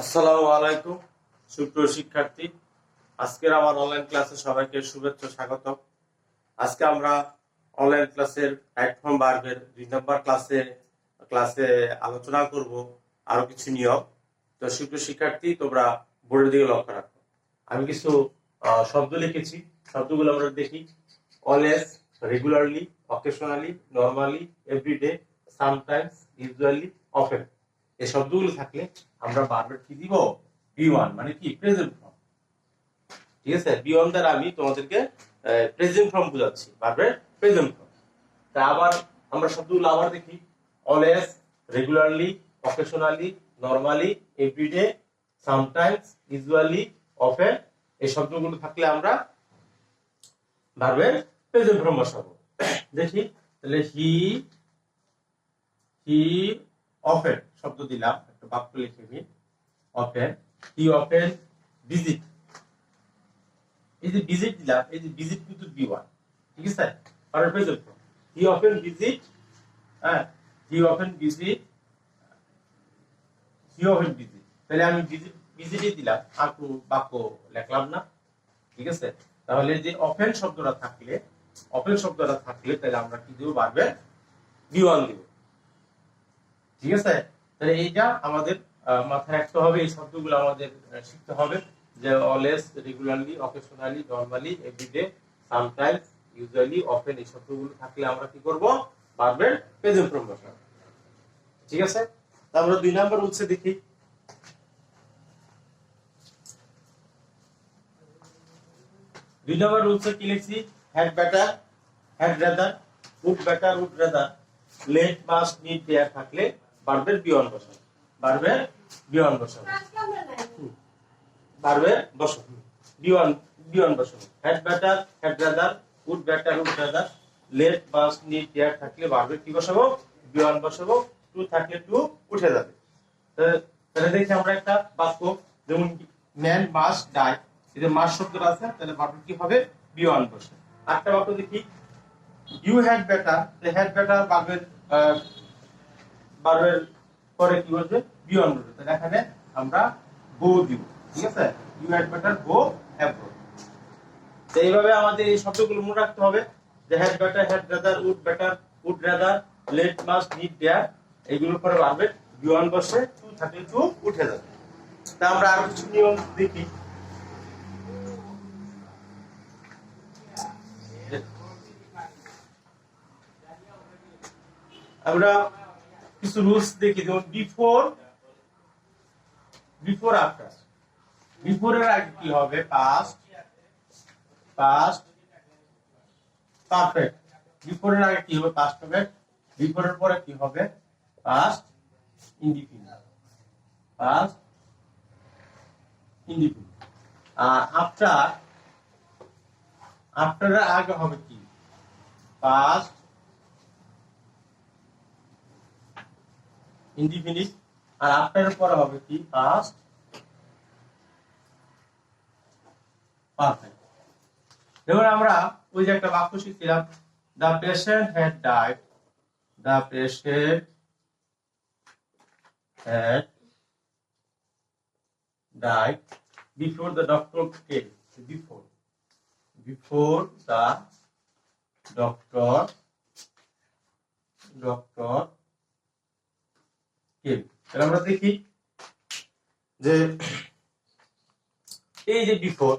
আসসালামু আলাইকুম সুপ্রিয় শিক্ষার্থী, আজকের আমার অনলাইন ক্লাসে সবাইকে শুভেচ্ছা স্বাগত। আজকে আমরা অনলাইন ক্লাসের রাইট ফর্ম ভার্বের 2 নম্বর ক্লাসে আলোচনা করব আরো কিছু নিয়ম। তো সুপ্রিয় শিক্ষার্থী, তোমরা বোর্ডের দিকে লক্ষ্য রাখো। আমি কিছু শব্দ লিখেছি, শব্দগুলো আমরা দেখি। Always, regularly, occasionally, normally, everyday, sometimes, usually, often. এই শব্দগুলো থাকলে আমরা ভার্বের কি দিব? বি1, মানে কি প্রেজেন্ট ফর্ম। ঠিক আছে, বি1 দ্বারা আমি তোমাদেরকে প্রেজেন্ট ফর্ম বোঝাচ্ছি, ভার্বের প্রেজেন্ট ফর্ম। তা আবার আমরা শব্দগুলো আবার দেখি। Always, regularly, occasionally, normally, everyday, sometimes, usually, often. এই শব্দগুলো থাকলে আমরা ভার্বের প্রেজেন্ট ফর্ম বসাবো। দেখি তাহলে হি অফেন শব্দ দিলাম, একটা বাক্য লিখে নিই। অফেন, হি অফেন ভিজিট। এই যে ভিজিট দিলাম, এই যে ভিজিট কিন্তু বি1, ঠিক আছে? আর present form he often visit, হ্যাঁ, he often visit, he often visit. তাহলে আমি ভিজিটই দিলাম, আর কোনো বাক্য লিখলাম না, ঠিক আছে? তাহলে যে অফেন শব্দটা থাকলে তাহলে আমরা কি দেব? ভার্বে বি1 দেব, ঠিক আছে? তাহলে এইটা আমাদের মাথায় রাখতে হবে, এই শব্দগুলো আমাদের শিখতে হবে, যে always, regularly, occasionally, normally, everyday, sometimes, usually, often. এই শব্দগুলো থাকলে আমরা কি করব? ভার্বের প্রেজেন্ট ফর্ম বসাবো, ঠিক আছে? তো আমরা 2 নাম্বার রুলসে দেখি। 2 নাম্বার রুলসে কি লিখছি? Had better, had rather, would better, would rather, let, must, need, there থাকলে ভার্বের বি1 বসাবো, ভার্বের বি1 বসাবো, ভার্বের বসাবো, বি1 বসাবো। Had better, had rather, would better, would rather, let, must, need, there থাকলে ভার্বের কি বসাবো? বি1 বসাবো। টু থাকলে টু উঠে যাবে। তাহলে দেখি আমরা একটা বাক্য, যেমন ম্যান মাস্ট ডাই, এই যে মাস্ট শব্দটা আছে, তাহলে ভার্বের কি হবে? বি1 বসে। আরেকটা বাক্য দেখি, you had better, had better ভার্বের পরে কি বসবে? বি1 বসবে। তাহলে এখানে আমরা গো দিব, ঠিক আছে? You had better go abroad. তো এইভাবে আমাদের এই শব্দগুলো মনে রাখতে হবে, যে had better, had rather, would rather, let, must, need, there, এইগুলোর পরে ভার্বের বি1 বসে। টু থাকলে টু উঠে যাবে। তা আমরা আরো কিছু নিয়ম দেখি। আমরা কিছু রুলস দেখি, যেমন বিফোর, আফটার। বিফোরের আগে কি হবে? Past perfect. বিফোরের আগে কি হবে? Past perfect. বিফোরের পরে কি হবে? Past indefinite, past indefinite. আর আফটারের আগে হবে কি? Past indefinite. আর আফটারের পরে হবে কি? Past perfect. যেমন আমরা ওই যে একটা বাক্য শিখছিলাম, the patient had died, the patient had died before the doctor came. Before the doctor came. তাহলে আমরা দেখি যে এই যে বিফোর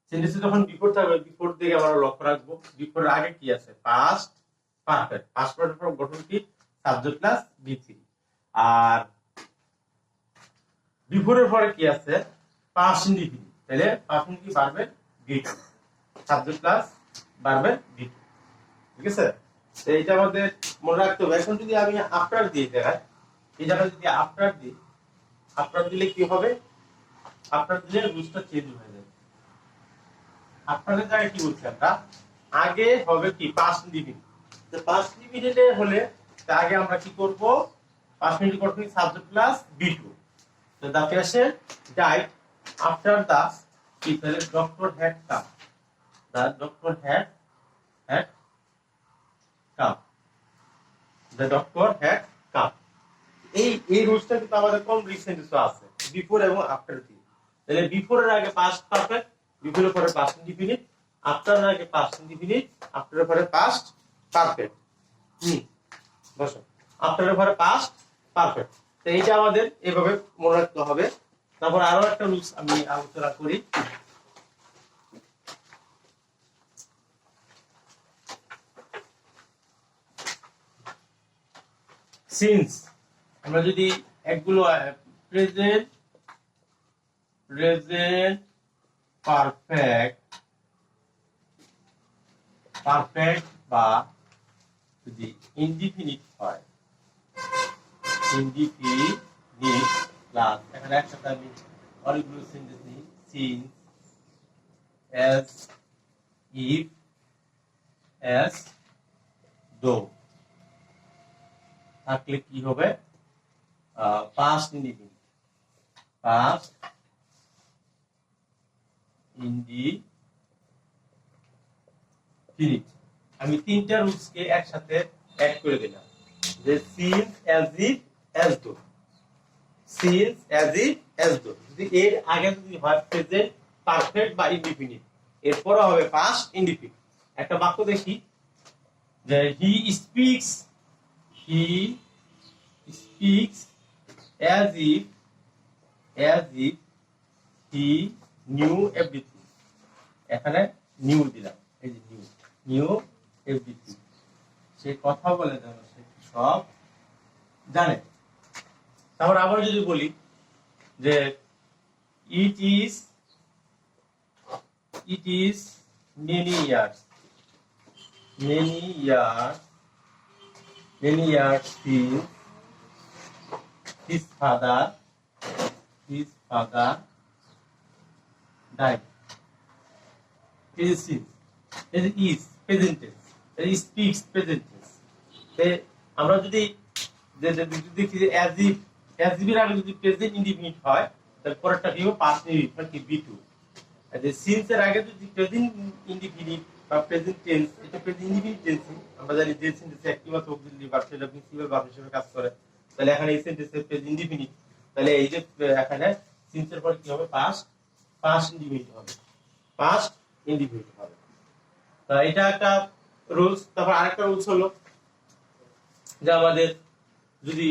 সেন্টেন্সে যখন বিফোর থাকবে, বিফোর দিকে আমরা লক্ষ্য রাখবো। বিফোর আগে কি আছে? Past perfect. পাস্ট পারফেক্ট গঠন কি? Subject plus বি3। আর বিফোরের পরে কি আছে? Past indefinite. তাহলে পাস্ট কি? ভার্বের বি2, সাবজেক্ট প্লাস ভার্বের বি2, ঠিক আছে? তো এইটা আমাদের মনে রাখতে হবে। এখন যদি আমি আফটার দিয়ে দেখাই, এই জায়গায় যদি আফটার দিলে কি হবে? আফটার দিলে রুলসটা চেঞ্জ হয়ে যাবে। আপনাদের জায়গায় কি বলছি আমরা? আগে হবে কি? Past indefinite. তো পাস্ট ইনডিফিনিটে হলে আগে আমরা কি করব? পাস্ট ইনডিফিনিট করব সাবজেক্ট প্লাস বি2। তো the patient died after the doctor had come. The doctor had come. The doctor had come. এই রুলসটা কিন্তু আমাদের কোন রিসেন্টেন্সে আছে? বিফোর এবং আফটার দিয়ে। তাহলে বিফোরের আগে পাস্ট পারফেক্ট, বিফোরের পরে পাস্ট ইনডিফিনিট, আফটারের আগে পাস্ট ইনডিফিনিট, আফটারের পরে পাস্ট পারফেক্ট। বসো, আফটারের পরে পাস্ট পারফেক্ট। তো এইটা আমাদের এভাবে মনে রাখতে হবে। তারপর আরো একটা রুলস আমি আলোচনা করি। সিন্স আমরা যদি একগুলো প্রেজেন্ট পারফেক্ট বা যদি ইনডিফিনিট হয়, ইনডিফিনিট প্লাস এখানে একসাথে আমি অনেকগুলো সেন্টেন্স নিই। সিন্স, অ্যাজ, ইফ, অ্যাজ, দো থাকলে কি হবে? Past indefinite, past indefinite. আমি তিনটা রুলস কে একসাথে অ্যাড করে দিলাম, যে since, as if, as though. Since, as if, as though যদি এর আগে যদি হয় প্রেজেন্ট পারফেক্ট বা ইনডিফিনিট, এরপর হবে পাস্ট ইনডিফিনিট। একটা বাক্য দেখি, যে he speaks as if he knew everything। এখানে নিউ দিলাম, এই যে নিউ এভরিথিং, সে কথা বলে যেন সে সব জানে। তারপর আবার যদি বলি যে it is many years since his father died। It is since, it is present tense, it is speaks present tense। আমরা যদি দেখি যে as if এর আগে যদি প্রেজেন্ট ইনডিফিনিট হয়, তাহলে পরেরটা কি হবে? পাস্ট ইনডিফিনিট কি B2। আর যে সিন্স এর আগে যদি প্রেজেন্ট ইনডিফিনিট বা প্রেজেন্ট টেন্স, এটা প্রেজেন্ট ইনডিফিনিট টেন্স। আমরা জানি যে সেন্টেন্সে একটি মাত্র অক্সিলারি ভার্ব সেটা প্রিন্সিপাল ভার্ব হিসেবে কাজ করে। তাহলে এখানে এই সেন্টেন্সে প্রেজেন্ট ইনডিফিনিট, তাহলে এই যে এখানে সিন্স এর পরে কি হবে? পাস্ট ইনডিফিনিট হবে, পাস্ট ইনডিফিনিট হবে। তো এটা একটা রুলস। তারপর আরেকটা রুলস হলো যে আমাদের যদি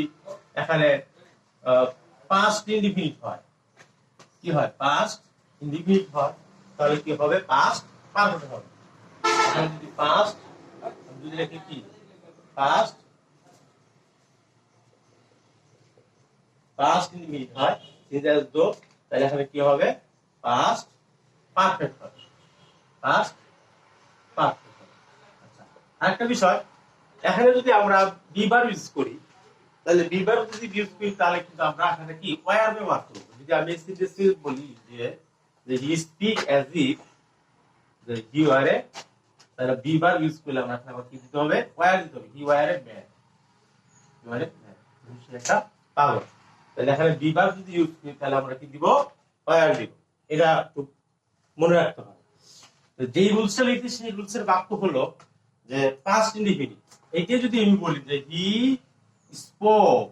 এখানে পাস্ট ইনডিফিনিট হয়, কি হয়? পাস্ট ইনডিফিনিট হয়, তাহলে কি হবে? পাস্ট পারফেক্ট হবে। এখানে যদি পাস্ট যদি লিখি কি পাস্ট ইনডিফিনিট হয়, সিন্স অ্যাজ দো, তাহলে এখানে কি হবে? পাস্ট পারফেক্ট হবে, পাস্ট পারফেক্ট হবে। আচ্ছা, আরেকটা বিষয়, এখানে যদি আমরা বি ভার্ব ইউজ করি, তাহলে বি ভার্ব যদি ইউজ করি, তাহলে কিন্তু আমরা এখানে কি ওয়্যার ব্যবহার করব। যদি আমি সেন্টেন্সে বলি যে he speak as if he were a, তাহলে বি ভার্ব ইউজ করলে আমরা এখানে কি দিতে হবে? ওয়্যার দিতে হবে। He were a man, he were a man, সে একটা পাগল। তাহলে এখানে বি ভার্ব যদি ইউজ করি, তাহলে আমরা কি দিব? ওয়্যার দিব। এটা খুব মনে রাখতে হবে। তো যেই রুলসটা লিখছি সেই রুলসের বাক্য হলো যে পাস্ট ইনডিফিনিট। এইটা যদি আমি বলি যে হি স্পোক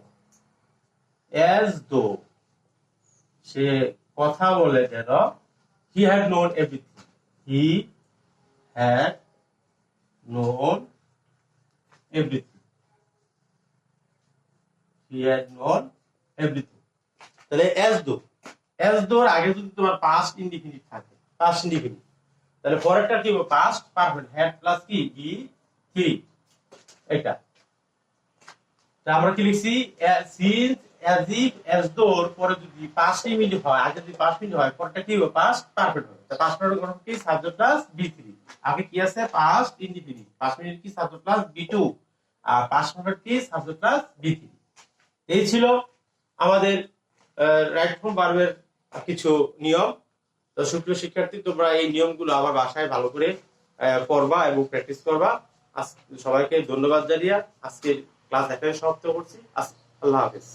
অ্যাজ দো, সে কথা বলে যেন he had known everything, he had known everything, he had known everything. তাহলে অ্যাজ দোর আগে যদি তোমার পাস্ট ইনডিফিনিট থাকে, পাস্ট ইনডিফিনিট, তাহলে পরেরটা কি হবে? পাস্ট পারফেক্ট, হ্যাড প্লাস কি বি থ্রি। এটা আমরা কি লিখছি? সিন্স, অ্যাজ ইফ, অ্যাজ দোর পরে যদি পাস্ট ইনডিফিনিট হয়, আগে যদি পাস্ট ইনডিফিনিট হয়, পরেরটা কি হবে? পাস্ট পারফেক্ট হবে। তো পাস্ট পারফেক্ট গঠন কি? Subject plus B3। আগে কি আছে? পাস্ট ইনডিফিনিট, পাস্ট ইনডিফিনিট কি? সাবজেক্ট প্লাস B2, আর পাস্ট পারফেক্ট কি? Subject plus B3। এই ছিল আমাদের রাইট ফর্ম ভার্বের কিছু নিয়ম। তো সুপ্রিয় শিক্ষার্থী, তোমরা এই নিয়মগুলো আমার বাসায় ভালো করে পড়বা এবং প্র্যাকটিস করবা। সবাইকে ধন্যবাদ জানিয়ে আজকের ক্লাস এখানে সমাপ্ত করছি। আল্লাহ হাফেজ।